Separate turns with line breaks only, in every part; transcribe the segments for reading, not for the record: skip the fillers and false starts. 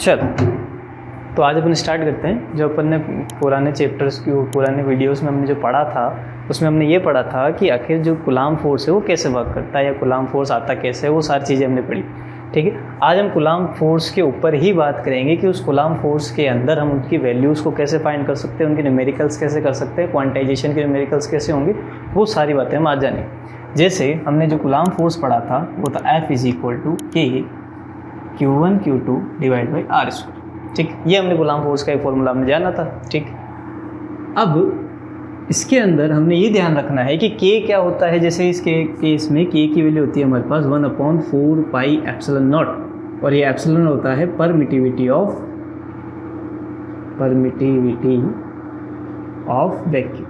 चलो, तो आज अपन स्टार्ट करते हैं। जो अपन ने पुराने चैप्टर्स की पुराने वीडियोस में हमने जो पढ़ा था, उसमें हमने ये पढ़ा था कि आखिर जो कूलाम्ब फोर्स है वो कैसे वर्क करता है या कूलाम्ब फोर्स आता कैसे है, वो सारी चीज़ें हमने पढ़ी। ठीक है, आज हम कूलाम्ब फोर्स के ऊपर ही बात करेंगे कि उस कूलाम्ब फोर्स के अंदर हम उनकी वैल्यूज़ को कैसे फाइंड कर सकते हैं, उनके न्यूमेरिकल्स कैसे कर सकते हैं, क्वांटाइजेशन के न्यूमेरिकल्स कैसे होंगे, वो सारी बातें हम आज जानेंगे। जैसे हमने जो कूलाम्ब फोर्स पढ़ा था वो था F = K Q1 Q2 / R²। ठीक, ये हमने कूलाम्ब फोर्स का एक फॉर्मूला हमने जाना था। ठीक, अब इसके अंदर हमने ये ध्यान रखना है कि K क्या होता है। जैसे इसके केस में K की वैल्यू होती है हमारे पास 1/4 πε0, और ये एप्सिलॉन होता है परमिटिविटी ऑफ वैक्यूम।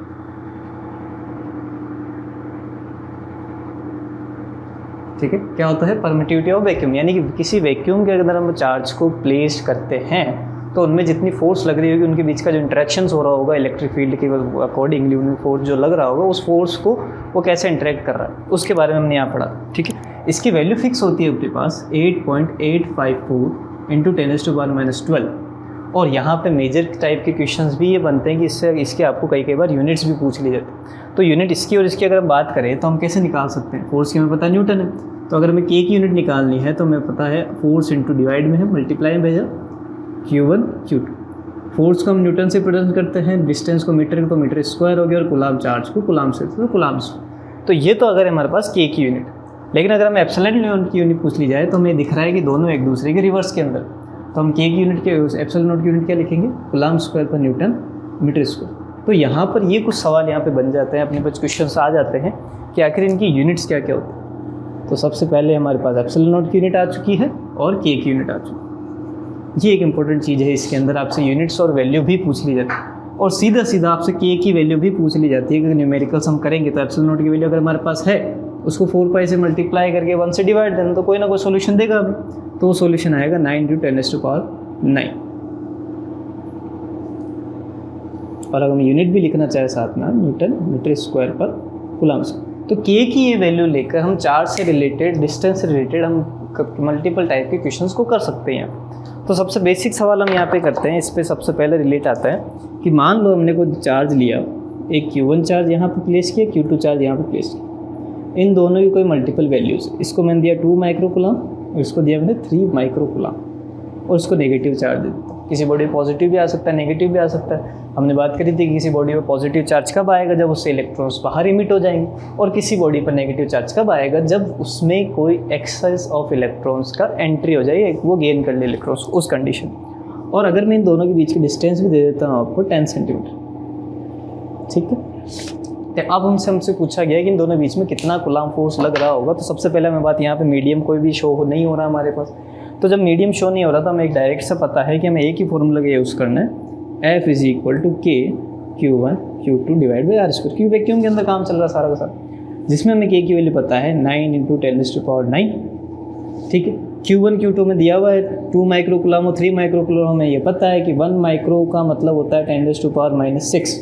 ठीक है, क्या होता है परमिटिविटी ऑफ वैक्यूम, यानी कि किसी वैक्यूम के अंदर हम चार्ज को प्लेस करते हैं तो उनमें जितनी फोर्स लग रही होगी, उनके बीच का जो इंटरेक्शंस हो रहा होगा इलेक्ट्रिक फील्ड के अकॉर्डिंगली, उनमें फोर्स जो लग रहा होगा, उस फोर्स को वो कैसे इंटरेक्ट कर रहा है उसके बारे में हमने यहाँ पढ़ा। ठीक है, इसकी वैल्यू फिक्स होती है अपने पास 8.854 × 10⁻12। और यहाँ पे मेजर टाइप के क्वेश्चंस भी ये बनते हैं कि इसके आपको कई बार यूनिट्स भी पूछ ली जाती है। तो यूनिट इसकी और इसकी अगर हम बात करें तो हम कैसे निकाल सकते हैं। फोर्स की हमें पता न्यूटन है, तो अगर हमें K की यूनिट निकालनी है तो हमें पता है फोर्स इंटू डिवाइड में है, मल्टीप्लाई में भेजा Q1 Q2। फोर्स को हम न्यूटन से प्रेजेंट करते हैं, डिस्टेंस को मीटर तो मीटर स्क्वायर हो गया, और कूलाम्ब चार्ज को कूलाम्ब से तो कूलाम्ब। तो ये तो अगर हमारे पास K की यूनिट। लेकिन अगर हमें एप्सिलॉन की यूनिट पूछ ली जाए तो हमें दिख रहा है कि दोनों एक दूसरे के रिवर्स के अंदर। तो हम K की यूनिट के एप्सिलॉन की यूनिट क्या लिखेंगे, कूलाम्ब स्क्वायर पर न्यूटन मीटर स्क्वायर। तो यहाँ पर ये कुछ सवाल यहाँ पे बन जाते हैं, अपने पास क्वेश्चन आ जाते हैं कि आखिर इनकी यूनिट्स क्या क्या होती है। तो सबसे पहले हमारे पास एप्सिलॉन की यूनिट आ चुकी है और K की यूनिट आ चुकी है। ये एक इंपॉर्टेंट चीज़ है, इसके अंदर आपसे यूनिट्स और वैल्यू भी पूछ ली जाती है, और सीधा सीधा आपसे K की वैल्यू भी पूछ ली जाती है कि न्यूमेरिकल्स हम करेंगे तो एप्सिलॉन की वैल्यू अगर हमारे पास है, उसको 4π से मल्टीप्लाई करके 1 से डिवाइड देना, तो कोई ना कोई सोल्यूशन देगा हमें। तो वो सोल्यूशन आएगा 9 × 10⁻9। और अगर हम यूनिट भी लिखना चाहे साथ में, न्यूटन मीटर स्क्वायर पर कूलाम्ब स्क्वायर। तो K की ये वैल्यू लेकर हम चार्ज से रिलेटेड, डिस्टेंस से रिलेटेड हम मल्टीपल टाइप के क्वेश्चंस को कर सकते हैं। तो सबसे बेसिक सवाल हम यहाँ पे करते हैं, इस पे सबसे पहले रिलेट आता है कि मान लो हमने कोई चार्ज लिया, एक Q1 चार्ज यहाँ पे प्लेस किया, Q2 चार्ज यहाँ पे प्लेस किया। इन दोनों की कोई मल्टीपल वैल्यूज, इसको मैंने दिया 2 माइक्रोकूलाम्ब और इसको दिया मैंने 3 माइक्रोकूलाम्ब, और इसको नेगेटिव चार्ज दे दिया। किसी बॉडी में पॉजिटिव भी आ सकता है, नेगेटिव भी आ सकता है। हमने बात करी थी कि किसी बॉडी में पॉजिटिव चार्ज कब आएगा, जब उससे इलेक्ट्रॉन्स बाहर इमिट हो जाएंगे, और किसी बॉडी पर नेगेटिव चार्ज कब आएगा, जब उसमें कोई एक्सेस ऑफ इलेक्ट्रॉन्स का एंट्री हो जाए, वो गेन कर ले इलेक्ट्रॉन्स उस कंडीशन। और अगर मैं इन दोनों के बीच की डिस्टेंस भी दे देता हूँ आपको 10 सेंटीमीटर। ठीक है, तो अब हमसे पूछा गया कि इन दोनों बीच में कितना कूलाम्ब फोर्स लग रहा होगा। तो सबसे पहले हमें बात यहाँ पे मीडियम कोई भी शो नहीं हो रहा हमारे पास। तो जब मीडियम शो नहीं हो रहा तो हमें एक डायरेक्ट से पता है कि हमें एक ही फॉर्मूला का यूज़ करना है, F = K Q1 Q2 / R²। क्योंकि वैक्यूम के अंदर काम चल रहा है सारा का सारा, जिसमें हमें K की वैल्यू पता है 9 × 10⁻9। ठीक है, Q1 Q2 में दिया हुआ है 2 माइक्रोकूलाम्ब और 3 माइक्रोकूलाम्ब। हमें ये पता है कि 1 माइक्रो का मतलब होता है 10⁻6।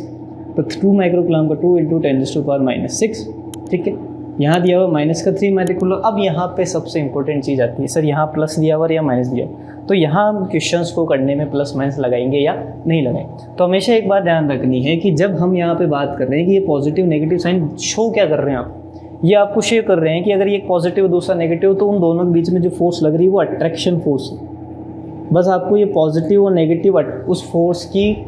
तो 2 माइक्रोकूलाम्ब का 2 × 10⁻6। ठीक है, यहाँ दिया हुआ माइनस का 3 माइक्रोकूलाम्ब। अब यहाँ पे सबसे इंपॉर्टेंट चीज़ आती है, सर यहाँ प्लस दिया हुआ या माइनस दिया। तो यहाँ हम क्वेश्चंस को करने में प्लस माइनस लगाएंगे या नहीं लगाएंगे। तो हमेशा एक बात ध्यान रखनी है कि जब हम यहाँ पे बात कर रहे हैं कि ये पॉजिटिव नेगेटिव साइन शो क्या कर रहे हैं आप, ये आपको शेयर कर रहे हैं कि अगर ये पॉजिटिव दूसरा नेगेटिव, तो उन दोनों के बीच में जो फोर्स लग रही है वो अट्रैक्शन फोर्स है। बस आपको ये पॉजिटिव और नेगेटिव उस फोर्स की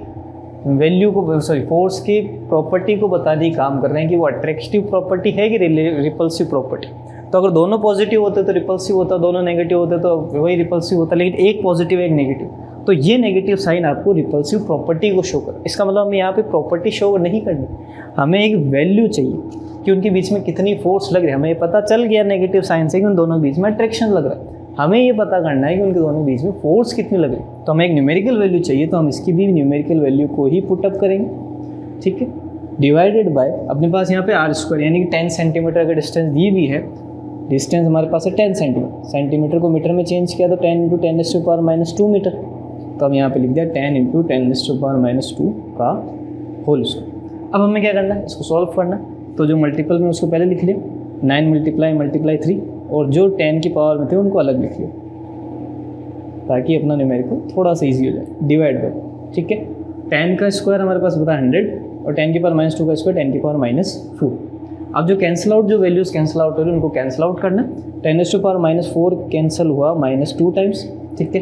वैल्यू को, फोर्स की प्रॉपर्टी को बताने ही काम कर रहे हैं कि वो अट्रैक्टिव प्रॉपर्टी है कि रिपल्सिव प्रॉपर्टी। तो अगर दोनों पॉजिटिव होते तो रिपल्सिव होता, दोनों नेगेटिव होते तो वही रिपल्सिव होता, लेकिन एक पॉजिटिव एक नेगेटिव। तो ये नेगेटिव साइन आपको रिपल्सिव प्रॉपर्टी को शो कर, इसका मतलब हमें यहाँ पे प्रॉपर्टी शो नहीं करनी, हमें एक वैल्यू चाहिए कि उनके बीच में कितनी फोर्स लग रही है। हमें पता चल गया नेगेटिव साइन से कि उन दोनों के बीच में अट्रैक्शन लग रहा है, हमें ये पता करना है कि उनके दोनों बीच में फोर्स कितनी लग रही है। तो हमें एक न्यूमेरिकल वैल्यू चाहिए, तो हम इसकी भी न्यूमेरिकल वैल्यू को ही पुटअप करेंगे। ठीक है, डिवाइडेड बाय अपने पास यहाँ पे R², यानी कि 10 सेंटीमीटर अगर डिस्टेंस दी हुई है, डिस्टेंस हमारे पास है 10 सेंटीमीटर, सेंटीमीटर को मीटर में चेंज किया तो 10 × 10⁻2 मीटर। तो हम यहाँ पे लिख दिया 10 × 10⁻2 का होल स्क्वायर। अब हमें क्या करना है, इसको सॉल्व करना है। तो जो मल्टीपल में उसको पहले लिख लिया, 9 × 3, और जो 10 की पावर में थे उनको अलग लिख लिया। ताकि अपना न्यूमेरिकल थोड़ा सा ईजी हो जाए। डिवाइड बाय, ठीक है, 10 का स्क्वायर हमारे पास बता 100 और 10 की पावर -2 का स्क्वायर 10 की पावर -4। अब जो कैंसिल आउट, जो वैल्यूज़ कैंसिल आउट हो रही है उनको कैंसिल आउट करना। 10 की पावर -4 कैंसिल हुआ -2 टाइम्स, ठीक है,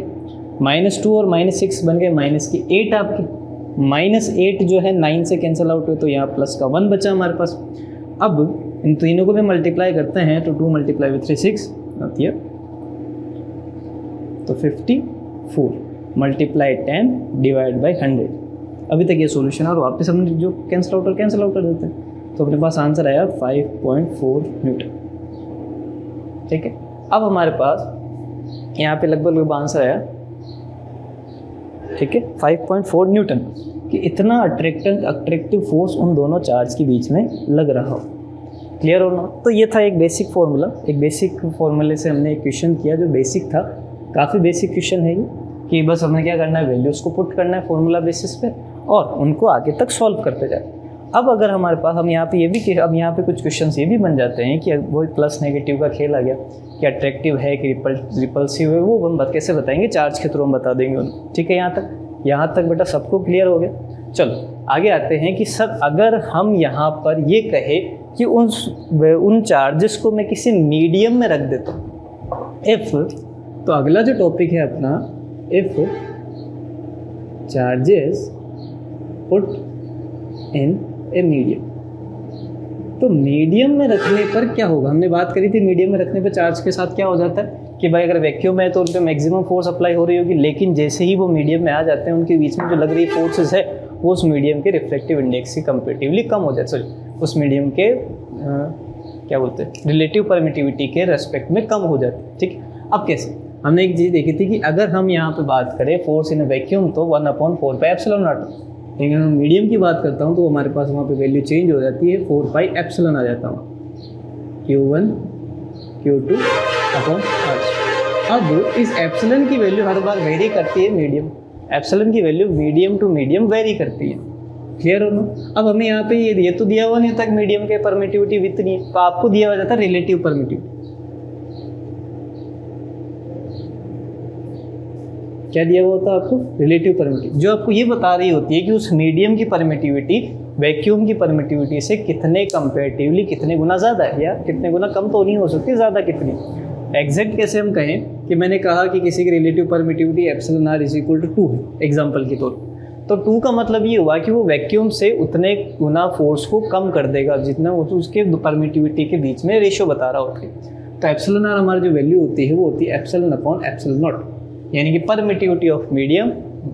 -2 और -6 बन गए -8 आपके, -8 जो है 9 से कैंसिल आउट हुए तो यहाँ प्लस का 1 बचा हमारे पास। अब इन तीनों को भी मल्टीप्लाई करते हैं तो 2 × 3 6 आती है, तो 54 मल्टीप्लाई 10 डिवाइड बाई 100। अभी तक ये सॉल्यूशन है और वापस हम जो कैंसिल आउट कर देते हैं तो अपने पास आंसर आया 5.4 न्यूटन, ठीक है। अब हमारे पास यहाँ पे लगभग आंसर आया, ठीक है, 5.4 न्यूटन कि इतना अट्रैक्टिव फोर्स उन दोनों चार्ज के बीच में लग रहा हो। क्लियर हो ना? तो ये था एक बेसिक फार्मूला, एक बेसिक फार्मूले से हमने एक क्वेश्चन किया जो बेसिक था, काफ़ी बेसिक क्वेश्चन है ये, कि बस हमें क्या करना है, वैल्यूज़ को पुट करना है फार्मूला बेसिस पे और उनको आगे तक सॉल्व करते जाए। अब अगर हमारे पास, हम यहाँ पे ये भी, अब यहाँ पे कुछ क्वेश्चंस ये भी बन जाते हैं कि वो प्लस नेगेटिव का खेल आ गया कि अट्रैक्टिव है कि रिपल्सिव है, वो हम कैसे बताएंगे, चार्ज के थ्रू हम बता देंगे उनको, ठीक है। यहाँ तक बेटा सबको क्लियर हो गया। चलो आगे आते हैं कि सर अगर हम यहाँ पर ये कहे कि उन चार्जेस को मैं किसी मीडियम में रख देता हूँ, इफ़, तो अगला जो टॉपिक है अपना, if charges put in a medium, तो मीडियम में रखने पर क्या होगा, हमने बात करी थी मीडियम में रखने पर चार्ज के साथ क्या हो जाता है कि भाई अगर वैक्यूम है तो उन पर मैक्सिमम फोर्स अप्लाई हो रही होगी, लेकिन जैसे ही वो मीडियम में आ जाते हैं उनके बीच में जो लग रही फोर्सेस है वो उस मीडियम के रिफ्लेक्टिव इंडेक्स से कंपेरेटिवली कम हो जाते, सॉरी उस मीडियम के क्या बोलते हैं, रिलेटिव परमिटिविटी के रेस्पेक्ट में कम हो जाते, ठीक है। अब कैसे, हमने एक चीज़ देखी थी कि अगर हम यहाँ पे बात करें फोर्स इन वैक्यूम तो 1/4πε0, लेकिन हम मीडियम की बात करता हूँ तो हमारे पास वहाँ पे वैल्यू चेंज हो जाती है, 4πε आ जाता हूँ, Q1 Q2/R। अब इस एप्सिलन की वैल्यू हर बार वेरी करती है, मीडियम एप्सिलन की value medium to medium vary करती है। क्लियर हो ना? अब हमें यहाँ पे ये तो दिया हुआ नहीं था कि मीडियम के परमिटिविटी इतनी है, तो आपको दिया हुआ जाता है रिलेटिव परमिटिविटी। क्या दिया हुआ होता है आपको? रिलेटिव परमिटिविटी, जो आपको ये बता रही होती है कि उस मीडियम की परमिटिविटी वैक्यूम की परमिटिविटी से कितने कंपेरेटिवली कितने गुना ज़्यादा है, या कितने गुना कम तो नहीं हो सकती, ज़्यादा कितनी। एग्जैक्ट कैसे हम कहें कि मैंने कहा कि किसी की रिलेटिव परमिटिविटी εr = 2 है एग्जाम्पल के तौर पर, तो 2 का मतलब ये हुआ कि वो वैक्यूम से उतने गुना फोर्स को कम कर देगा जितना वो उसके परमिटिविटी के बीच में रेशियो बता रहा होता है। तो εr हमारी जो वैल्यू होती है वो होती है ε/ε0, यानी कि permittivity of medium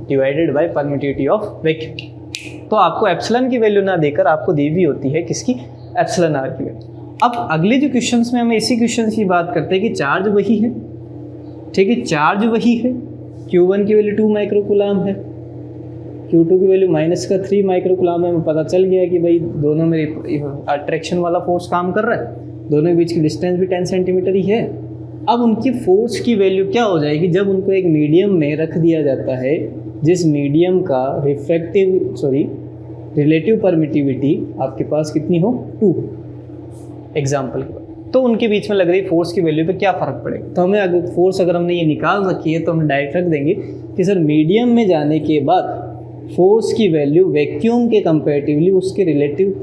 divided by permittivity of vacuum. तो आपको एप्सिलॉन की वैल्यू ना देकर आपको दी हुई होती है किसकी, εr की वैल्यू। अब अगले जो क्वेश्चंस में हम इसी क्वेश्चन की बात करते हैं कि चार्ज वही है, ठीक है, चार्ज वही है, Q1 की वैल्यू 2 माइक्रोकूलम है, Q2 की वैल्यू -3 माइक्रोकूलम है। हमें पता चल गया कि भाई दोनों में अट्रैक्शन वाला फोर्स काम कर रहा है, दोनों के बीच की डिस्टेंस भी 10 सेंटीमीटर ही है। अब उनकी फोर्स की वैल्यू क्या हो जाएगी जब उनको एक मीडियम में रख दिया जाता है जिस मीडियम का रिलेटिव परमिटिविटी आपके पास कितनी हो, 2 एग्जाम्पल के बाद, तो उनके बीच में लग रही फोर्स की वैल्यू पे क्या फ़र्क पड़ेगा। तो हमें अगर फोर्स अगर हमने ये निकाल रखी है तो हम डायरेक्ट रख देंगे कि सर मीडियम में जाने के बाद फोर्स की वैल्यू वैक्यूम के कंपेरेटिवली उसके रिलेटिव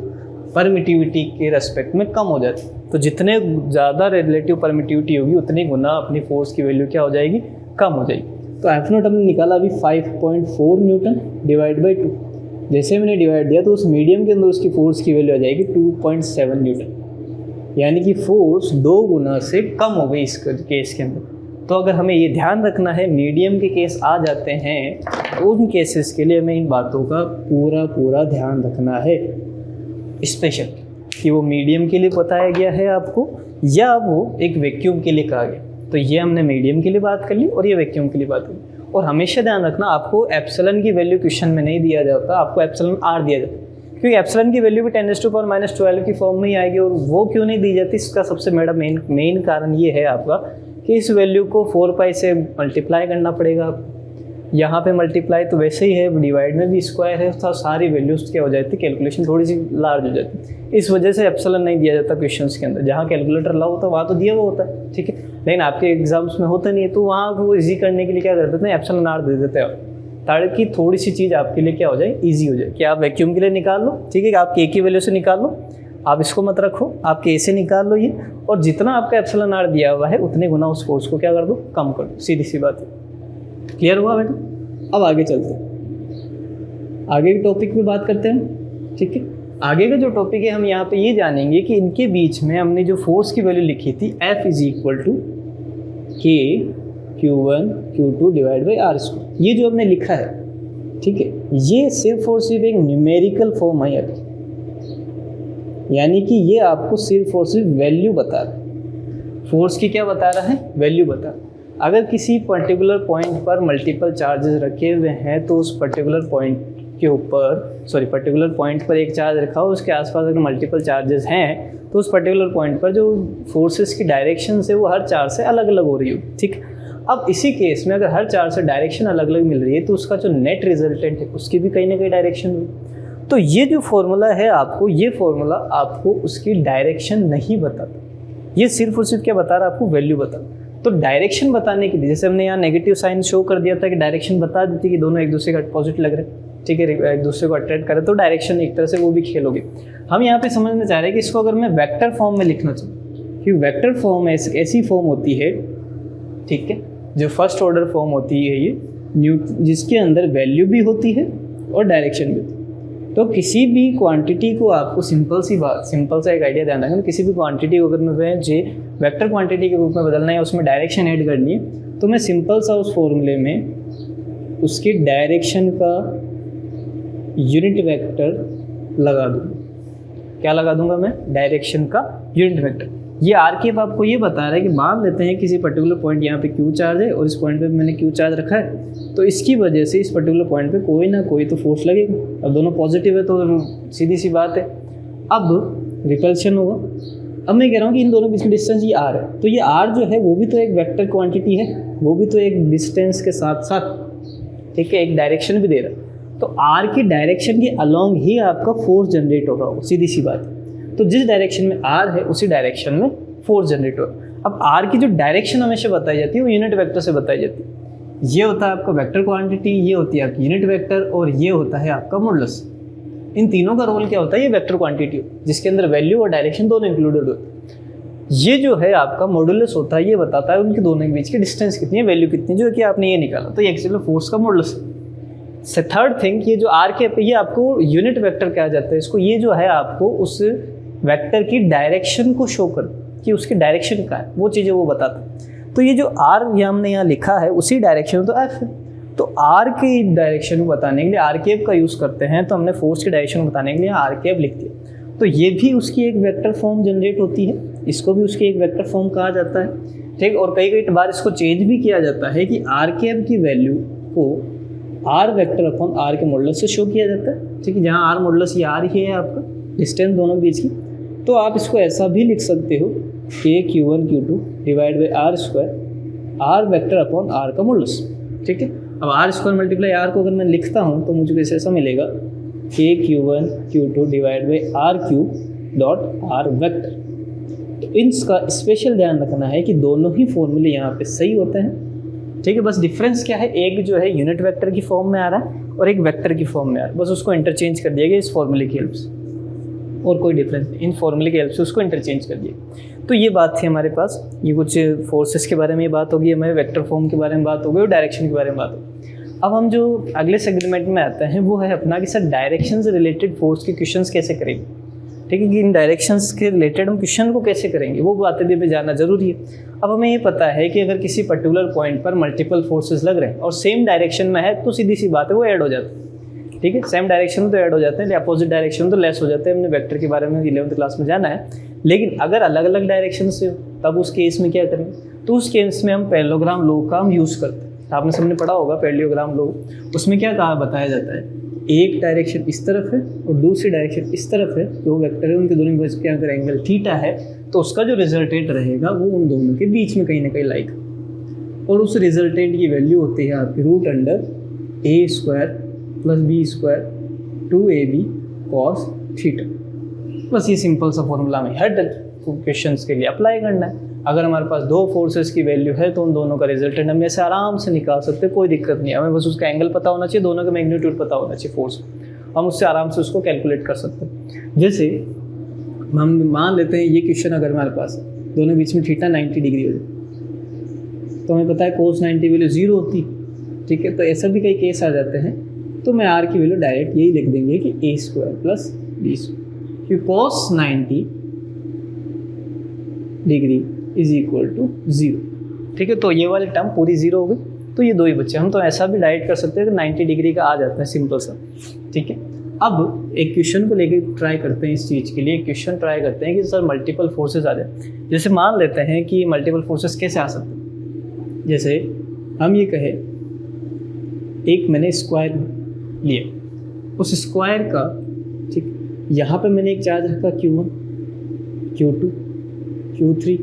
परमिटिविटी के रेस्पेक्ट में कम हो जाती है। तो जितने ज़्यादा रिलेटिव परमिटिविटी होगी उतने गुना अपनी फोर्स की वैल्यू क्या हो जाएगी, कम हो जाएगी। तो F0 हमने निकाला अभी 5.4 न्यूटन डिवाइड बाई 2। जैसे मैंने डिवाइड दिया तो उस मीडियम के अंदर उसकी फोर्स की वैल्यू आ जाएगी 2.7 न्यूटन, यानी कि फोर्स 2 गुना से कम हो गई इस केस के अंदर। तो अगर हमें ये ध्यान रखना है मीडियम के केस आ जाते हैं तो उन केसेस के लिए हमें इन बातों का पूरा ध्यान रखना है, स्पेशल कि वो मीडियम के लिए बताया गया है आपको या वो एक वैक्यूम के लिए कहा गया। तो ये हमने मीडियम के लिए बात कर ली और ये वैक्यूम के लिए बात कर ली। और हमेशा ध्यान रखना आपको एप्सिलॉन की वैल्यू क्वेश्चन में नहीं दिया जाता, आपको εr दिया जाता, क्योंकि एप्सिलॉन की वैल्यू भी 10⁻⁻12 की फॉर्म में ही आएगी। और वो क्यों नहीं दी जाती, इसका सबसे बड़ा मेन कारण ये है आपका कि इस वैल्यू को 4π से मल्टीप्लाई करना पड़ेगा। यहाँ पे मल्टीप्लाई तो वैसे ही है, डिवाइड में भी स्क्वायर है, तो सारी वैल्यूज क्या हो जाती है, कैलकुलेशन थोड़ी सी लार्ज हो जाती है। इस वजह से एप्सिलॉन नहीं दिया जाता क्वेश्चंस के अंदर। जहाँ कैलकुलेटर अलाउ होता है वहाँ तो दिया हुआ होता है, ठीक है, लेकिन आपके एग्जाम्स में होता नहीं है, तो वहाँ वो ईजी करने के लिए क्या कर देते हैं, एप्सिलॉन आर दे देते हैं, ताकि थोड़ी सी चीज़ आपके लिए क्या हो जाए, ईजी हो जाए। कि आप वैक्यूम के लिए निकाल लो, ठीक है, आप के की वैल्यू से निकाल लो, आप इसको मत रखो, आप के से निकाल लो ये, और जितना आपका एप्सिलॉन आर दिया हुआ है उतने गुना उस फोर्स को क्या कर दो, कम कर दो, सीधी सी बात है। क्लियर हुआ बेटा? अब आगे चलते हैं, आगे के टॉपिक पे बात करते हैं, ठीक है। आगे का जो टॉपिक है हम यहाँ पे ये जानेंगे कि इनके बीच में हमने जो फोर्स की वैल्यू लिखी थी F इज इक्वल टू के Q1 Q2 divide by r square, ये जो हमने लिखा है, ठीक है, ये सिर्फ और सिर्फ एक न्यूमेरिकल फॉर्म है अभी, यानी कि ये आपको सिर्फ और सिर्फ वैल्यू बता रहा है। फोर्स की क्या बता रहा है, वैल्यू बता रहा है। अगर किसी पर्टिकुलर पॉइंट पर मल्टीपल चार्जेस रखे हुए हैं तो उस पर्टिकुलर पॉइंट के ऊपर, पर्टिकुलर पॉइंट पर एक चार्ज रखा हो, उसके आसपास अगर मल्टीपल चार्जेस हैं तो उस पर्टिकुलर पॉइंट पर जो फोर्सेस की डायरेक्शन है वो हर चार्ज से अलग अलग हो रही हो, ठीक। अब इसी केस में अगर हर चार्ज से डायरेक्शन अलग अलग मिल रही है तो उसका जो नेट रिजल्टेंट है उसकी भी कहीं ना कहीं डायरेक्शन हुई। तो ये जो फॉर्मूला है आपको, ये फॉर्मूला आपको उसकी डायरेक्शन नहीं बताता, ये सिर्फ और सिर्फ क्या बता रहा है, आपको वैल्यू बता। तो डायरेक्शन बताने के लिए, जैसे हमने यहाँ नेगेटिव साइन शो कर दिया था कि डायरेक्शन बता देती कि दोनों एक दूसरे का अपोजिट लग रहे हैं, ठीक है, एक दूसरे को अट्रैक्ट करे, तो डायरेक्शन एक तरह से वो भी खेलोगे। हम यहाँ पे समझना चाह रहे हैं कि इसको अगर मैं वेक्टर फॉर्म में लिखना चाहूँ, कि वेक्टर फॉर्म ऐसी फॉर्म होती है, ठीक है, जो फर्स्ट ऑर्डर फॉर्म होती है ये जिसके अंदर वैल्यू भी होती है और डायरेक्शन भी होती है। तो किसी भी क्वांटिटी को आपको सिंपल सा एक आइडिया ध्यान रखना, किसी भी क्वांटिटी को अगर मैं वेक्टर क्वांटिटी के रूप में बदलना है, उसमें डायरेक्शन ऐड करनी है, तो मैं सिंपल सा उस फॉर्मूले में उसकी डायरेक्शन का यूनिट वेक्टर लगा दूँगा। क्या लगा दूंगा मैं, डायरेक्शन का यूनिट वेक्टर। ये आर के आपको ये बता रहा है कि मान लेते हैं किसी पर्टिकुलर पॉइंट यहाँ पे क्यू चार्ज है और इस पॉइंट पे मैंने क्यू चार्ज रखा है, तो इसकी वजह से इस पर्टिकुलर पॉइंट पे कोई ना कोई तो फोर्स लगेगा। अब दोनों पॉजिटिव है तो सीधी सी बात है, अब रिपल्शन होगा। अब मैं कह रहा हूँ कि इन दोनों बीच की डिस्टेंस ये आर है, तो ये आर जो है वो भी तो एक वेक्टर क्वांटिटी है, वो भी तो एक डिस्टेंस के साथ साथ, ठीक है, एक डायरेक्शन भी दे रहा है। तो आर की डायरेक्शन के अलॉन्ग ही आपका फोर्स जनरेट होगा, सीधी सी बात है। तो जिस डायरेक्शन में आर है उसी डायरेक्शन में फोर्स जनरेट होगा। अब आर की जो डायरेक्शन हमेशा बताई जाती है वो यूनिट वेक्टर से बताई जाती है। ये होता है आपका वेक्टर क्वांटिटी, ये होती है आपकी यूनिट वेक्टर, और ये होता है आपका मॉडुलस। इन तीनों का रोल क्या होता है, ये वेक्टर क्वांटिटी जिसके अंदर वैल्यू और डायरेक्शन दोनों इंक्लूडेड होते हैं। ये जो है आपका मॉडुलस होता है, ये बताता है उनके दोनों के बीच की डिस्टेंस कितनी है, वैल्यू कितनी है, जो कि आपने ये निकाला, तो ये एक्चुअली फोर्स का मॉडुलस है। थर्ड थिंग, ये जो आर के ये आपको यूनिट वेक्टर कहा जाता है इसको, ये जो है आपको उस वेक्टर की डायरेक्शन को शो कर कि उसकी डायरेक्शन क्या है, वो चीज़ें वो बताता है। तो ये जो आर ये हमने यहाँ लिखा है उसी डायरेक्शन में तो एफ है। तो आर की डायरेक्शन को बताने के लिए आर के एफ का यूज़ करते हैं, तो हमने फोर्स की डायरेक्शन को बताने के लिए आर के एफ लिख दिया। तो ये भी उसकी एक वेक्टर फॉर्म जनरेट होती है, इसको भी उसकी एक वेक्टर फॉर्म कहा जाता है, ठीक। और कई कई बार इसको चेंज भी किया जाता है कि आर के एफ की वैल्यू को आर वेक्टर अपॉन आर के मॉडुलस से शो किया जाता है, ठीक है। जहाँ आर मॉडुलस ये आर ही है आपका डिस्टेंस दोनों बीच की, तो आप इसको ऐसा भी लिख सकते हो के Q1 Q2 divide by r square, r vector upon r का मॉडुलस, ठीक है। अब आर स्क्वायर मल्टीप्लाई आर को अगर मैं लिखता हूँ तो मुझे कैसे ऐसा मिलेगा, के Q1 Q2 divide by r q dot r vector. तो इनका स्पेशल ध्यान रखना है कि दोनों ही फॉर्मूले यहाँ पे सही होते हैं, ठीक है। बस डिफरेंस क्या है, एक जो है यूनिट वेक्टर की फॉर्म में आ रहा है और एक वेक्टर की फॉर्म में आ रहा है, बस उसको इंटरचेंज कर दिया गया इस फॉर्मूले की हेल्प से, और कोई डिफरेंस नहीं, इन फॉर्मूले की हेल्प से उसको इंटरचेंज कर दिया। तो ये बात थी हमारे पास, ये कुछ फोर्सेस के बारे में ये बात होगी, हमें वेक्टर फॉर्म के बारे में बात होगी और डायरेक्शन के बारे में बात होगी। अब हम जो अगले सेगमेंट में आते हैं वो है अपना कि सर डायरेक्शन से रिलेटेड फोर्स के क्वेश्चंस कैसे करेंगे, ठीक है, कि इन डायरेक्शंस के रिलेटेड हम क्वेश्चन को कैसे करेंगे, वो बातें भी हमें जानना जरूरी है। अब हमें ये पता है कि अगर किसी पर्टिकुलर पॉइंट पर मल्टीपल फोर्सेस लग रहे हैं और सेम डायरेक्शन में है तो सीधी सी बात है वो ऐड हो जाता है, ठीक है। सेम डायरेक्शन में तो ऐड हो जाते हैं, अपोजिट डायरेक्शन में तो लेस हो जाते हैं। हमने वेक्टर के बारे में 11th क्लास में जाना है, लेकिन अगर अलग अलग डायरेक्शन से तब उस केस में क्या करेंगे, तो उस केस में हम पैरेललोग्राम लॉ का हम यूज़ करते हैं। आपने सबने पढ़ा होगा पैरेललोग्राम लॉ, उसमें क्या कहा बताया जाता है, एक डायरेक्शन इस तरफ है और दूसरी डायरेक्शन इस तरफ है, जो वेक्टर है उनके दोनों के बीच क्या अगर एंगल थीटा है तो उसका जो रिजल्टेंट रहेगा वो उन दोनों के बीच में कहीं ना कहीं लाइक, और उस रिजल्टेंट की वैल्यू होती है आपकी root under A square plus B square 2ab cos theta. बस ये सिंपल सा फॉर्मूला हमें हर क्वेश्चंस के लिए अप्लाई करना है। अगर हमारे पास दो फोर्सेस की वैल्यू है तो उन दोनों का रिजल्टेंट हम ऐसे आराम से निकाल सकते हैं, कोई दिक्कत नहीं है। हमें बस उसका एंगल पता होना चाहिए, दोनों का मैग्नीट्यूड पता होना चाहिए फोर्स, हम उससे आराम से उसको कैलकुलेट कर सकते हैं। जैसे हम मान लेते हैं ये क्वेश्चन अगर हमारे पास दोनों बीच में थीटा 90 डिग्री हो जाए तो हमें पता है कोस 90 वैल्यू 0 होती, ठीक है। तो ऐसा भी कई केस आ जाते हैं, तो मैं आर की वैल्यू डायरेक्ट यही लिख देंगे कि ए स्क्वायर प्लस बी स्क्वायर, क्योंकि कोस 90 डिग्री इज इक्वल टू 0, ठीक है। तो ये वाली टर्म पूरी 0 हो गई, तो ये दो ही बच्चे। हम तो ऐसा भी डायरेक्ट कर सकते हैं कि 90 डिग्री का आ जाता है सिंपल सा, ठीक है। अब एक क्वेश्चन को लेके ट्राई करते हैं, इस चीज़ के लिए एक क्वेश्चन ट्राई करते हैं कि सर मल्टीपल फोर्सेस आ जाए। जैसे मान लेते हैं कि मल्टीपल फोर्सेस कैसे आ सकते हैं। जैसे हम ये कहें एक मैंने स्क्वायर लिया, उस स्क्वायर का, ठीक, यहाँ पे मैंने एक चार्ज रखा Q1, Q2, Q3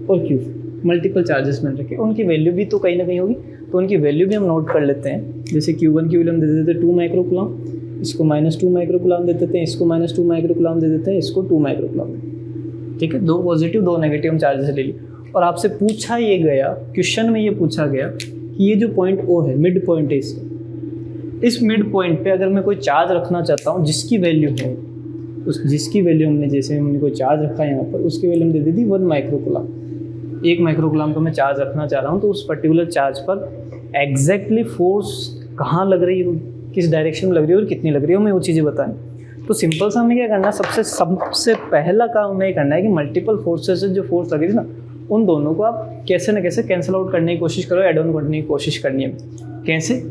और Q4, मल्टीपल चार्जेस मैंने रखे, उनकी वैल्यू भी तो कहीं ना कहीं होगी, तो उनकी वैल्यू भी हम नोट कर लेते हैं। जैसे Q1 की वैल्यू हम दे देते हैं 2 माइक्रोकूलम, इसको -2 माइक्रोकूलम दे देते हैं, इसको -2 माइक्रोकूलम दे देते हैं, इसको 2 माइक्रोकूलम, ठीक है। दो पॉजिटिव दो नेगेटिव हम चार्जेस ले लिए, और आपसे पूछा ये गया, क्वेश्चन में ये पूछा गया कि ये जो पॉइंट O है, मिड पॉइंट है इसका, इस मिड पॉइंट पे अगर मैं कोई चार्ज रखना चाहता हूँ जिसकी वैल्यू है, उस जिसकी वैल्यू हमने, जैसे हमने कोई चार्ज रखा है यहाँ पर, उसकी वैल्यू हम दे दी थी 1 माइक्रोकूलम। 1 माइक्रोकूलम को मैं चार्ज रखना चाह रहा हूँ, तो उस पर्टिकुलर चार्ज पर एग्जैक्टली फोर्स कहाँ लग रही है, किस डायरेक्शन में लग रही है और कितनी लग रही है, हमें वो चीज़ें बतानी। तो सिंपल सा हमें क्या करना है, सबसे पहला काम हमें करना है कि मल्टीपल फोर्सेस से जो फोर्स लग रही है ना, उन दोनों को आप कैसे ना कैसे कैंसिल आउट करने की कोशिश करो, एड ऑन करने की कोशिश करनी है। कैसे,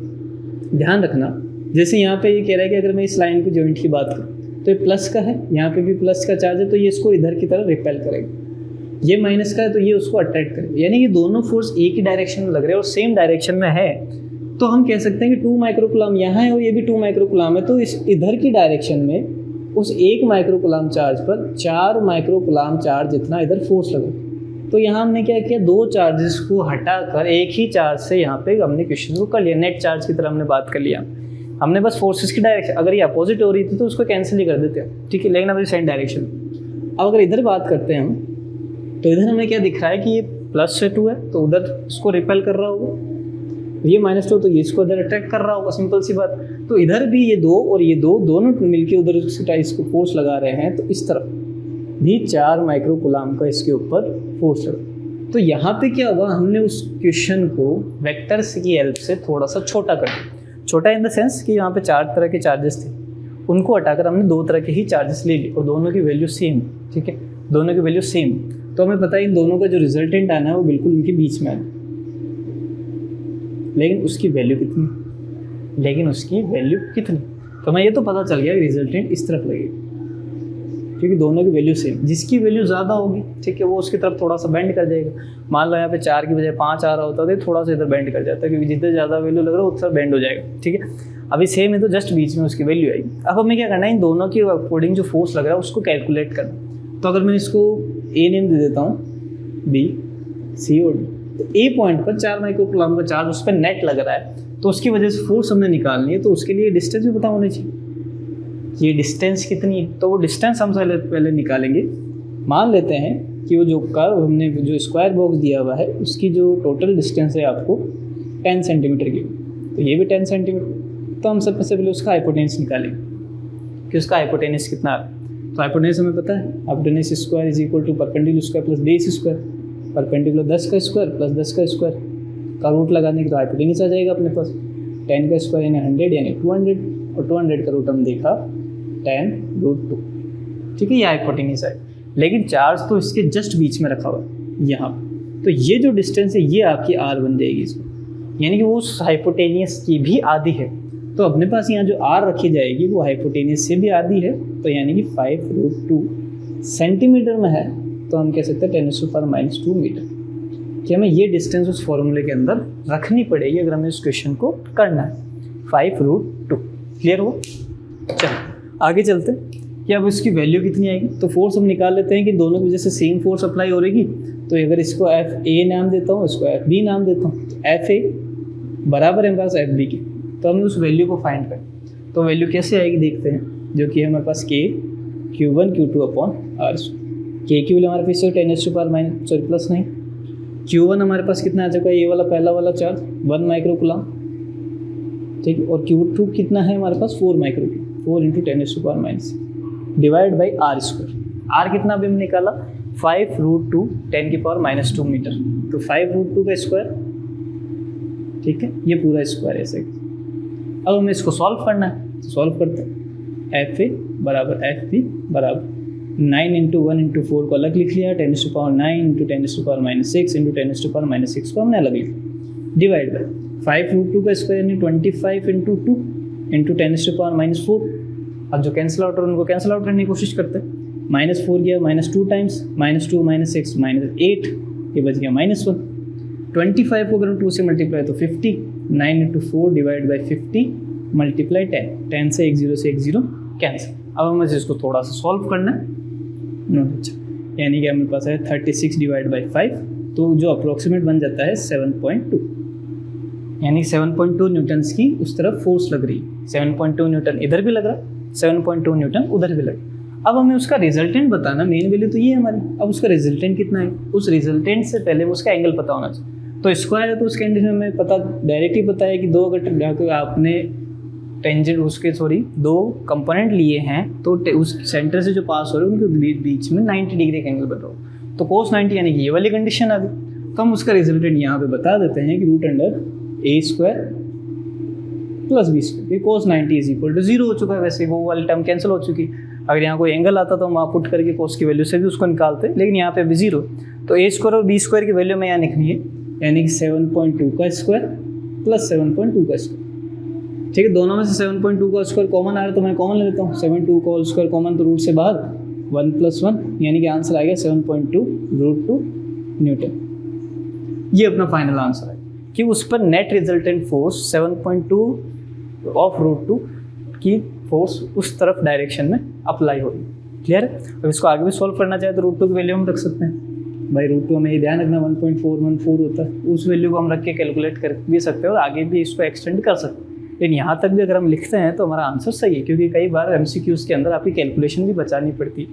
ध्यान रखना, जैसे यहाँ पे ये कह रहा है कि अगर मैं इस लाइन की जॉइंट की बात करूँ तो ये प्लस का है, यहाँ पे भी प्लस का चार्ज है, तो ये इसको इधर की तरफ रिपेल करेगा। ये माइनस का है तो ये उसको अट्रैक्ट करेगा, यानी कि दोनों फोर्स एक ही डायरेक्शन में लग रहे हैं और सेम डायरेक्शन में है। तो हम कह सकते हैं कि 2 माइक्रोकूलम यहाँ है और ये भी 2 माइक्रोकूलम है, तो इस इधर की डायरेक्शन में उस 1 माइक्रोकूलम चार्ज पर 4 माइक्रोकूलम चार्ज जितना इधर फोर्स लगा। तो यहाँ हमने क्या किया, दो चार्जेस को हटाकर एक ही चार्ज से यहाँ पे हमने क्वेश्चन को कर लिया, नेट चार्ज की तरह हमने बात कर लिया। हमने बस फोर्सेस की डायरेक्शन, अगर ये अपोजिट हो रही थी तो उसको कैंसिल ही कर देते हैं, ठीक है, लेकिन अभी सेम डायरेक्शन। अब अगर इधर बात करते हैं हम, तो इधर हमें क्या दिख रहा है कि ये +2 है, तो उधर इसको रिपेल कर रहा होगा, ये -2 तो ये इसको इधर अट्रैक्ट कर रहा होगा, सिंपल सी बात। तो इधर भी ये 2 और ये 2 दोनों मिलकर उधर इसको फोर्स लगा रहे हैं, तो इस तरफ भी 4 माइक्रोकूलम का इसके ऊपर फोर्स लगा। तो यहाँ पे क्या हुआ, हमने उस क्वेश्चन को वेक्टर्स की हेल्प से थोड़ा सा छोटा कर दिया। छोटा इन द सेंस कि यहाँ पे 4 तरह के चार्जेस थे, उनको हटाकर हमने 2 तरह के ही चार्जेस ले लिए और दोनों की वैल्यू सेम, ठीक है, दोनों की वैल्यू सेम। तो हमें पता है इन दोनों का जो रिजल्टेंट आना है वो बिल्कुल इनके बीच में आना, लेकिन उसकी वैल्यू कितनी, तो हमें ये तो पता चल गया कि रिजल्टेंट इस तरफ लगेगा, क्योंकि दोनों की वैल्यू सेम। जिसकी वैल्यू ज़्यादा होगी, ठीक है, वो उसकी तरफ थोड़ा सा बेंड कर जाएगा। मान लो यहाँ पे 4 की बजाय 5 आ रहा होता है, तो थोड़ा सा इधर बेंड कर जाता है, क्योंकि जितना ज़्यादा वैल्यू लग रहा है उतना बेंड हो जाएगा, ठीक है। अभी सेम है तो जस्ट बीच में उसकी वैल्यू आएगी। अब हमें क्या करना है, इन दोनों के अकॉर्डिंग जो फोर्स लग रहा है उसको कैलकुलेट करना। तो अगर मैं इसको ए नेम दे देता हूँ, बी, सी और डी, तो ए पॉइंट पर 4 माइक्रोकूलम का चार्ज उस पर नेट लग रहा है, तो उसकी वजह से फोर्स हमने निकालनी है, तो उसके लिए डिस्टेंस भी पता होनी चाहिए, ये डिस्टेंस कितनी है। तो वो डिस्टेंस हम पहले निकालेंगे। मान लेते हैं कि वो जो कर्व हमने जो स्क्वायर बॉक्स दिया हुआ है उसकी जो टोटल डिस्टेंस है आपको 10 सेंटीमीटर की, तो ये भी 10 सेंटीमीटर। तो हम सबसे पहले उसका हाइपोटेनस निकालेंगे कि उसका हाइपोटेनस कितना है। तो हाइपोटेनस हमें पता है, hypotenuse square is equal to perpendicular square plus base square, perpendicular 10 का स्क्वायर प्लस 10 का स्क्वायर का रूट लगाने के तो हाइपोटेनस आ जाएगा अपने पास 10 का स्क्वायर यानी 100 यानी 200, और 200 का रूट हम देखा 10√2, ठीक है, ये हाइपोटेनस है। लेकिन चार्ज तो इसके जस्ट बीच में रखा हुआ है यहाँ, तो ये जो डिस्टेंस है ये आपकी r बन जाएगी इसमें, यानी कि वो उस हाइपोटेनस की भी आधी है। तो अपने पास यहाँ जो r रखी जाएगी वो हाइपोटेनस से भी आधी है, तो यानी कि 5√2 सेंटीमीटर में है, तो हम कह सकते हैं 10⁻² मीटर कि हमें ये डिस्टेंस उस फॉर्मूले के अंदर रखनी पड़ेगी अगर हमें उस क्वेश्चन को करना है। 5√2 क्लियर हो। चलो आगे चलते हैं कि अब इसकी वैल्यू कितनी आएगी। तो फोर्स हम निकाल लेते हैं कि दोनों की वजह से सेम फोर्स अप्लाई हो रहेगी। तो अगर इसको FA नाम देता हूँ, इसको FB नाम देता हूँ, तो FA बराबर है मेरे पास FB की, तो हमें उस वैल्यू को फाइंड करें। तो वैल्यू कैसे आएगी देखते हैं, जो कि हमारे पास k Q1 Q2 upon R square. के की वैल्यू हमारे पास 10⁻⁻, प्लस नहीं, Q1 हमारे पास कितना आ जाएगा, ये वाला पहला वाला चार्ज 1 माइक्रो कूलम, ठीक है, और Q2 कितना है हमारे पास 4 micro coulomb, 4 × 10⁻⁻⁶ divide by R square. R कितना अभी हमने निकाला 5√2 10⁻⁻² मीटर, तो 5√2 का स्क्वायर, ठीक है, ये पूरा स्क्वायर ऐसे। अब हमें इसको सॉल्व करना है, तो सॉल्व करते हैं। FA बराबर FB बराबर 9 × 1 × 4 को अलग लिख लिया, 10⁻⁹ × 10⁻⁶ × 10⁻⁶ को हमने अलग लिखा, डिवाइड बाई 5√2 का स्क्वायर यानी 25 × 2 × 10⁻⁴। अब जो कैंसिल आउट है उनको कैंसिल आउट करने की कोशिश करते हैं। -4 गया -2 टाइम्स, -2 -6 -8, ये बच गया -1। 25 को अगर हम 2 से मल्टीप्लाई तो 50, 9 × 4 डिवाइड बाई 50 मल्टीप्लाई 10 से 1 0 से 1 0 कैंसिल। अब हमें इसको थोड़ा सा सॉल्व करना है, यानी कि हमारे पास है 36 डिवाइड बाई 5, तो जो अप्रोक्सीमेट बन जाता है 7.2, यानी 7.2 न्यूटन्स की उस तरफ फोर्स लग रही है। 7.2 न्यूटन इधर भी लग रहा है, 7.2 न्यूटन उधर भी लग रहा है। अब हमें उसका रिजल्टेंट बताना, मेन वैल्यू तो ये है हमारी। अब उसका रिजल्टेंट कितना है, उस रिजल्टेंट से पहले उसका एंगल पता होना चाहिए। तो स्क्वायर है तो उस कंडीशन में पता डायरेक्ट ही पता है कि दो अगर आपने टेंजेंट उसके दो कंपोनेंट लिए हैं तो उस सेंटर से जो पास हो रहे हैं उनके बीच में 90 डिग्री का एंगल बनाओ, तो cos 90 यानी कि ये वाली कंडीशन आ गई। तो हम उसका रिजल्टेंट यहाँ पे बता देते हैं कि √A² प्लस B², cos 90 = 0 हो चुका है। वैसे वो वाली टर्म कैंसिल हो चुकी। अगर यहाँ कोई एंगल आता तो हम वहाँ पुट करके cos की वैल्यू से भी उसको निकालते, लेकिन यहाँ पे भी 0, तो A² और B² की वैल्यू में यहाँ लिखनी है, यानी कि 7.2 का स्क्वायर प्लस 7.2 का स्क्वायर, ठीक है। दोनों में से 7.2 का स्क्वायर कॉमन आ रहा है तो मैं कॉमन ले लेता हूँ। 7.2 का होल स्क्वायर कॉमन, तो रूट से बाहर 1 + 1, यानी कि आंसर आ गया 7.2 √2 न्यूटन। ये अपना फाइनल आंसर है कि उस पर नेट रिजल्टेंट फोर्स 7.2 ऑफ √2 की फोर्स उस तरफ डायरेक्शन में अप्लाई हो रही है। क्लियर है। अब इसको आगे भी सॉल्व करना चाहे तो √2 की वैल्यू हम रख सकते हैं। भाई √2 में ये ध्यान रखना 1.414 होता है, उस वैल्यू को हम रख के कैलकुलेट कर भी सकते हैं और आगे भी इसको एक्सटेंड कर सकते हैं। लेकिन यहाँ तक भी अगर हम लिखते हैं तो हमारा आंसर सही है, क्योंकि कई बार MCQs के अंदर आपकी कैलकुलेशन भी बचानी पड़ती है,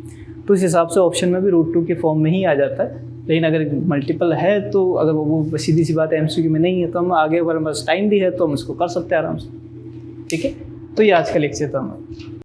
तो इस हिसाब से ऑप्शन में भी √2 के फॉर्म में ही आ जाता है। लेकिन अगर मल्टीपल है तो अगर वो सीधी सी बात है MCQ में नहीं है तो हम आगे अगर हमारे पास टाइम भी है तो हम इसको कर सकते हैं आराम से, ठीक है। तो ये आज का लेक्चर था हमारा।